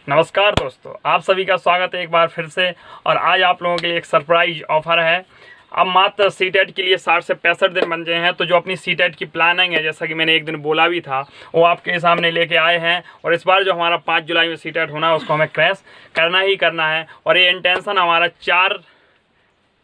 नमस्कार दोस्तों, आप सभी का स्वागत है एक बार फिर से। और आज आप लोगों के लिए एक सरप्राइज ऑफर है। अब मात्र सीटेट के लिए 60 से 65 दिन बन गए हैं, तो जो अपनी सीटेट की प्लानिंग है, जैसा कि मैंने एक दिन बोला भी था, वो आपके सामने लेके आए हैं। और इस बार जो हमारा 5 जुलाई में सीटेट होना है, उसको हमें क्रैश करना ही करना है। और ये इंटेंशन हमारा 4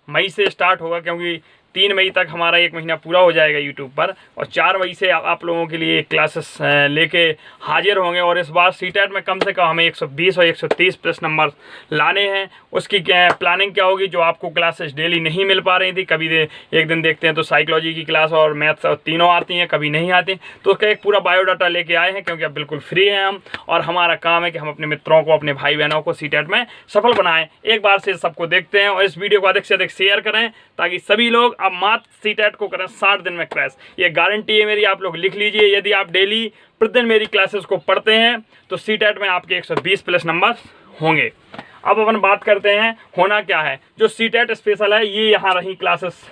मई से स्टार्ट होगा, क्योंकि 3 मई तक हमारा 1 महीना पूरा हो जाएगा यूट्यूब पर। और 4 मई से आप लोगों के लिए क्लासेस लेके हाजिर होंगे। और इस बार सीटेट में कम से कम हमें 120 और 130 प्लस नंबर लाने हैं। उसकी प्लानिंग क्या होगी, जो आपको क्लासेस डेली नहीं मिल पा रही थी, कभी एक दिन देखते हैं तो साइकोलॉजी की क्लास और मैथ्स तीनों आती हैं, कभी नहीं आती, तो उसका एक पूरा बायोडाटा लेके आए हैं। क्योंकि अब बिल्कुल फ्री हैं हम, और हमारा काम है कि हम अपने मित्रों को, अपने भाई बहनों को सीटेट में सफल बनाएं। एक बार से सबको देखते हैं और इस वीडियो को अधिक से अधिक शेयर करें, ताकि सभी लोग अब मात्र सीटेट को करें 60 दिन में क्रैश। ये गारंटी है मेरी, आप लोग लिख लीजिए। यदि आप डेली प्रतिदिन मेरी क्लासेस को पढ़ते हैं तो सीटेट में आपके 120 प्लस नंबर होंगे। अब अपन बात करते हैं होना क्या है। जो सीटेट स्पेशल है, ये यहाँ रही क्लासेस,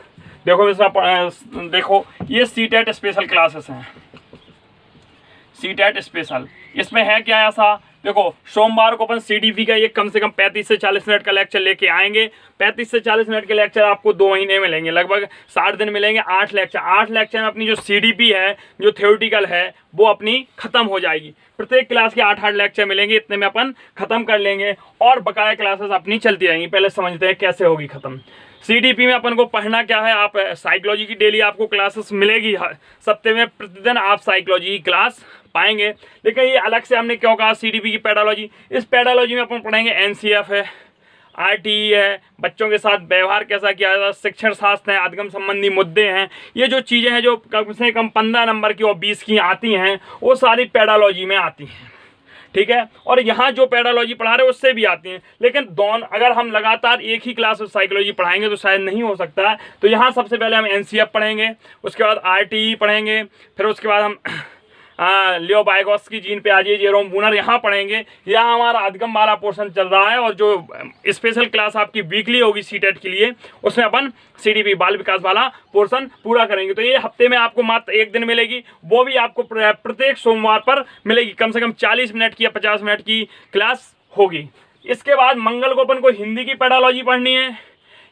देखो ये सीटेट स्पेशल क्लासेस हैं। सीटेट स्पेशल इसमें है क्या ऐसा, देखो सोमवार को अपन सीडीपी का ये कम से कम 35 से 40 मिनट का लेक्चर लेके आएंगे। 35 से 40 मिनट के लेक्चर आपको 2 महीने मिलेंगे, लगभग 60 दिन मिलेंगे। 8 लेक्चर में अपनी जो सीडीपी है, जो थ्योरेटिकल है, वो अपनी खत्म हो जाएगी। प्रत्येक क्लास के 8 लेक्चर मिलेंगे, इतने में अपन खत्म कर लेंगे और बकाया क्लासेस अपनी चलती रहेंगी। पहले समझते हैं कैसे होगी खत्म। सीडीपी में अपन को पढ़ना क्या है, आप साइकोलॉजी की डेली आपको क्लासेस मिलेगी। सप्ताह में प्रतिदिन आप साइकोलॉजी की क्लास पाएंगे। लेकिन ये अलग से हमने क्यों कहा सीडीपी की पेडालॉजी, इस पेडालॉजी में अपन पढ़ेंगे एनसीएफ है, आरटीई है, बच्चों के साथ व्यवहार कैसा किया जाता है, शिक्षण शास्त्र है, अधिगम संबंधी मुद्दे हैं। ये जो चीज़ें हैं जो कम से कम 15 नंबर की और 20 की आती हैं, वो सारी पेडालॉजी में आती हैं, ठीक है। और यहाँ जो पेडालॉजी पढ़ा रहे हैं उससे भी आती हैं। लेकिन दोनों अगर हम लगातार एक ही क्लास में साइकोलॉजी पढ़ाएंगे तो शायद नहीं हो सकता है। तो यहाँ सबसे पहले हम एनसीएफ पढ़ेंगे, उसके बाद आरटीई पढ़ेंगे, फिर उसके बाद हम लियो वाइगोत्स्की जीन पे आ जाइए, जेरोम बूनर यहाँ पढ़ेंगे। यहाँ हमारा अधिगम वाला पोर्शन चल रहा है। और जो स्पेशल क्लास आपकी वीकली होगी सीटेट के लिए, उसमें अपन सीडीपी बाल विकास वाला पोर्शन पूरा करेंगे। तो ये हफ्ते में आपको मात्र 1 दिन मिलेगी, वो भी आपको प्रत्येक सोमवार पर मिलेगी। कम से कम 40 मिनट की या 50 मिनट की क्लास होगी। इसके बाद मंगल को अपन को हिंदी की पेडालॉजी पढ़नी है।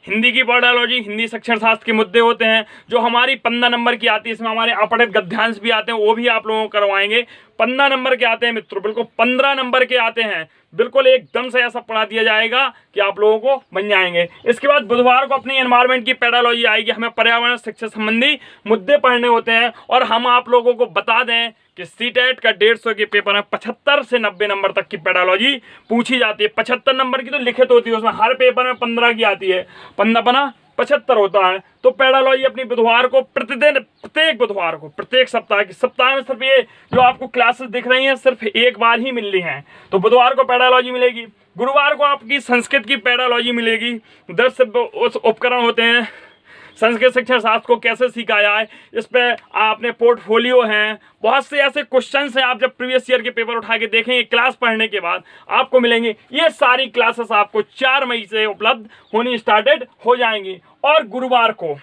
हिंदी की पेडालॉजी, हिंदी शिक्षण शास्त्र के मुद्दे होते हैं, जो हमारी 15 नंबर की आती है। इसमें हमारे अपठित गद्यांश भी आते हैं, वो भी आप लोगों को करवाएंगे। 15 नंबर के आते हैं मित्रों, बिल्कुल 15 नंबर के आते हैं। बिल्कुल एकदम से ऐसा पढ़ा दिया जाएगा कि आप लोगों को बन जाएंगे। इसके बाद बुधवार को अपनी एनवायरनमेंट की पेडालॉजी आएगी। हमें पर्यावरण शिक्षा संबंधी मुद्दे पढ़ने होते हैं। और हम आप लोगों को बता दें कि सीटेट का 150 के पेपर में 75 से 90 नंबर तक की पेडालॉजी पूछी जाती है। 75 नंबर की तो लिखित होती है, उसमें हर पेपर में 15 की आती है, 15 75 होता है। तो पेडालॉजी अपनी बुधवार को प्रतिदिन, प्रत्येक बुधवार को, प्रत्येक सप्ताह में सिर्फ ये जो आपको क्लासेस दिख रही हैं सिर्फ एक बार ही मिल रही हैं। तो बुधवार को पेडालॉजी मिलेगी। गुरुवार को आपकी संस्कृत की पेडालॉजी मिलेगी। 10 उस उपकरण होते हैं, संस्कृत शिक्षण शास्त्र को कैसे सीखा जाए, इस पर आपने पोर्टफोलियो हैं, बहुत से ऐसे क्वेश्चंस हैं। आप जब प्रीवियस ईयर के पेपर उठा के देखेंगे क्लास पढ़ने के बाद आपको मिलेंगे। ये सारी क्लासेस आपको 4 मई से उपलब्ध होनी स्टार्टेड हो जाएंगी। और गुरुवार को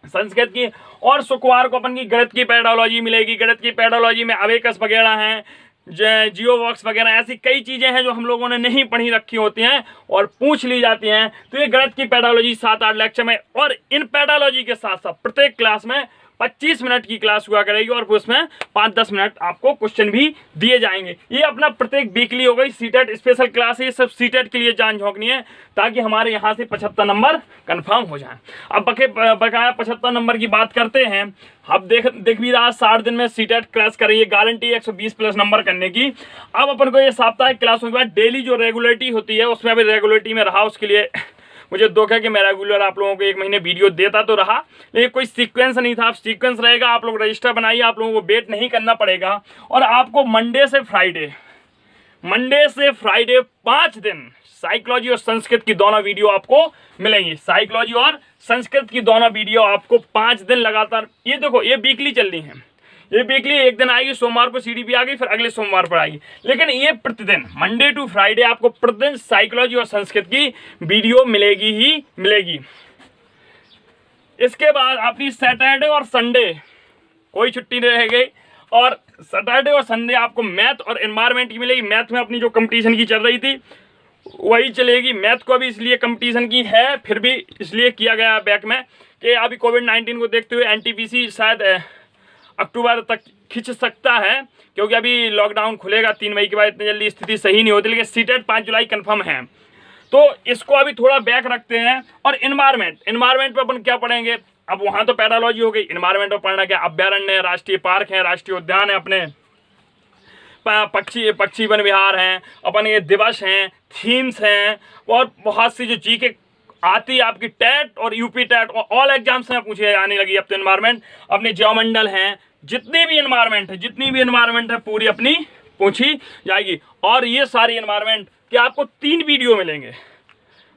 संस्कृत की और शुक्रवार को अपन की गणित की पेडालॉजी मिलेगी। गणित की पेडालॉजी में अबेकस वगैरह हैं, जियोबॉक्स वगैरह, ऐसी कई चीज़ें हैं जो हम लोगों ने नहीं पढ़ी रखी होती हैं और पूछ ली जाती हैं। तो ये गणित की पेडालॉजी 7-8 लेक्चर में, और इन पेडालॉजी के साथ साथ प्रत्येक क्लास में 25 मिनट की क्लास हुआ करेगी। और उसमें 5-10 मिनट आपको क्वेश्चन भी दिए जाएंगे। ये अपना प्रत्येक वीकली हो गई सीटेट स्पेशल क्लास है। ये सब सीटेट के लिए जान झोंकनी है, ताकि हमारे यहाँ से 75 नंबर कंफर्म हो जाए। अब बकाया 75 नंबर की बात करते हैं। अब देख भी रहा 60 दिन में सीटेट क्रैश करेंगे, गारंटी 120 प्लस नंबर करने की। अब अपन को ये साप्ताहिक क्लासों के बाद डेली जो रेगुलरिटी होती है, उसमें अभी रेगुलरिटी में रहा, उसके लिए मुझे दुख है कि मैं रेगुलर आप लोगों को 1 महीने वीडियो देता तो रहा, लेकिन कोई सीक्वेंस नहीं था। अब सीक्वेंस रहेगा, आप लोग रजिस्टर बनाइए, आप लोगों को वेट नहीं करना पड़ेगा। और आपको मंडे से फ्राइडे 5 दिन साइकोलॉजी और संस्कृत की दोनों वीडियो आपको मिलेंगी। साइकोलॉजी और संस्कृत की दोनों वीडियो आपको 5 दिन लगातार, ये देखो ये वीकली चल रही है। ये वीकली एक दिन आएगी, सोमवार को सीडीपी आ गई, फिर अगले सोमवार पर आएगी। लेकिन ये प्रतिदिन मंडे टू फ्राइडे आपको प्रतिदिन साइकोलॉजी और संस्कृत की वीडियो मिलेगी ही मिलेगी। इसके बाद अपनी सैटरडे और संडे कोई छुट्टी नहीं रहेगी। और सैटरडे और संडे आपको मैथ और एनवायरनमेंट की मिलेगी। मैथ में अपनी जो कंपटीशन की चल रही थी वही चलेगी। मैथ को अभी इसलिए कंपटीशन की है, फिर भी इसलिए किया गया बैक में कि अभी कोविड-19 को देखते हुए एनटीपीसी शायद अक्टूबर तक खिंच सकता है, क्योंकि अभी लॉकडाउन खुलेगा 3 मई के बाद, इतनी जल्दी स्थिति सही नहीं होती। लेकिन सीटेट 5 जुलाई कन्फर्म है, तो इसको अभी थोड़ा बैक रखते हैं। और इन्वायरमेंट पे अपन क्या पढ़ेंगे? अब वहाँ तो पैडालॉजी हो गई, इन्वायरमेंट में पढ़ना क्या? अभ्यारण्य है, राष्ट्रीय पार्क है, राष्ट्रीय उद्यान है, अपने पक्षी वन विहार हैं, अपन ये दिवस हैं, थीम्स हैं, और बहुत सी जो जीके आती है आपकी टेट और यूपी टेट और ऑल एग्जाम्स में पूछे आने लगी अब तो इन्वायरमेंट। अपने ज्योमंडल हैं, जितनी भी इन्वायरमेंट है पूरी अपनी पूछी जाएगी। और ये सारी इन्वायरमेंट के आपको 3 वीडियो मिलेंगे,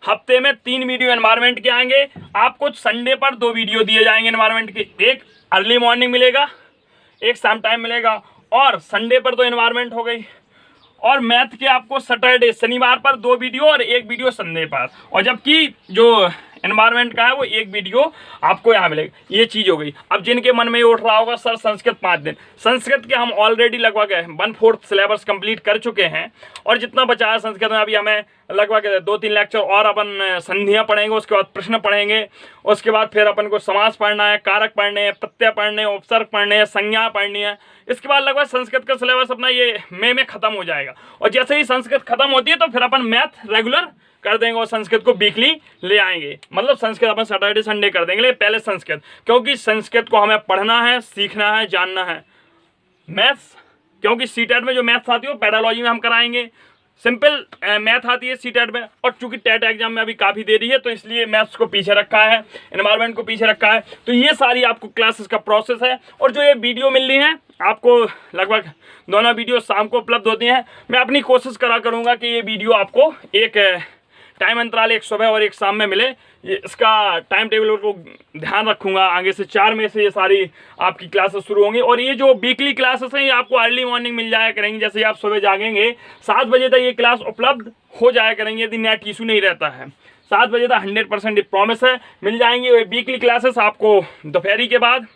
हफ्ते में 3 वीडियो एनवायरनमेंट के आएंगे। आपको संडे पर 2 वीडियो दिए जाएंगे एनवायरनमेंट के, एक अर्ली मॉर्निंग मिलेगा, एक शाम टाइम मिलेगा। और संडे पर तो एनवायरनमेंट हो गई। और मैथ के आपको सैटरडे शनिवार पर 2 वीडियो और 1 वीडियो संडे पर। और जबकि जो एनवायरनमेंट का है वो 1 वीडियो आपको यहाँ मिलेगा। ये चीज़ हो गई। अब जिनके मन में ये उठ रहा होगा सर संस्कृत 5 दिन, संस्कृत के हम ऑलरेडी लगभग 1/4 सिलेबस कंप्लीट कर चुके हैं। और जितना बचा है संस्कृत में अभी हमें लगभग 2-3 लेक्चर और अपन संधियाँ पढ़ेंगे, उसके बाद प्रश्न पढ़ेंगे, उसके बाद फिर अपन को समास पढ़ना है, कारक पढ़ने हैं, प्रत्यय पढ़ने हैं, उपसर्ग पढ़ने हैं, संज्ञा पढ़नी है। इसके बाद लगभग संस्कृत का सिलेबस अपना ये मई में ख़त्म हो जाएगा। और जैसे ही संस्कृत खत्म होती है तो फिर अपन मैथ रेगुलर कर देंगे और संस्कृत को वीकली ले आएंगे। मतलब संस्कृत अपन सैटरडे संडे कर देंगे, लेकिन पहले संस्कृत, क्योंकि संस्कृत को हमें पढ़ना है, सीखना है, जानना है। मैथ्स, क्योंकि सीटेट में जो मैथ्स आती है वो पैडालॉजी में हम कराएंगे। सिंपल मैथ आती है सीटेट में, और चूंकि टेट एग्जाम में अभी काफ़ी देरी है तो इसलिए मैथ्स को पीछे रखा है, एनवायरनमेंट को पीछे रखा है। तो ये सारी आपको क्लासेस का प्रोसेस है। और जो ये वीडियो मिल रही है आपको, लगभग दोनों वीडियो शाम को उपलब्ध होती हैं। मैं अपनी कोशिश करा करूँगा कि ये वीडियो आपको एक टाइम अंतराल, एक सुबह और एक शाम में मिले। इसका टाइम टेबल को ध्यान रखूंगा। आगे से 4 मई से ये सारी आपकी क्लासेस शुरू होंगी। और ये जो वीकली क्लासेस हैं ये आपको अर्ली मॉर्निंग मिल जाया करेंगी। जैसे आप सुबह जागेंगे 7 बजे तक ये क्लास उपलब्ध हो जाया करेंगे, यदि नेट इशू नहीं रहता है। 7 बजे तक 100% प्रॉमिस है मिल जाएंगे। वीकली क्लासेस आपको दोपहरी के बाद,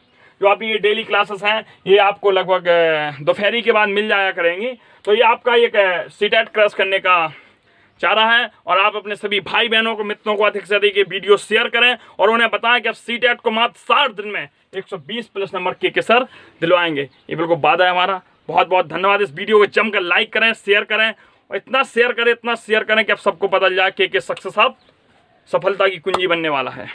जो आपकी ये डेली क्लासेस हैं ये आपको लगभग दोपहरी के बाद मिल जाया करेंगी। तो ये आपका एक सीटेट क्रैश करने का चारा है। और आप अपने सभी भाई बहनों को, मित्रों को अधिक से अधिक ये वीडियो शेयर करें और उन्हें बताएं कि आप सीटेट को मात्र 60 दिन में 120+ नंबर के सर दिलवाएंगे। ये बिल्कुल वादा है हमारा। बहुत बहुत धन्यवाद। इस वीडियो को जमकर लाइक करें, शेयर करें, और इतना शेयर करें कि आप सबको पता चल जाए कि सक्सेस आप सफलता की कुंजी बनने वाला है।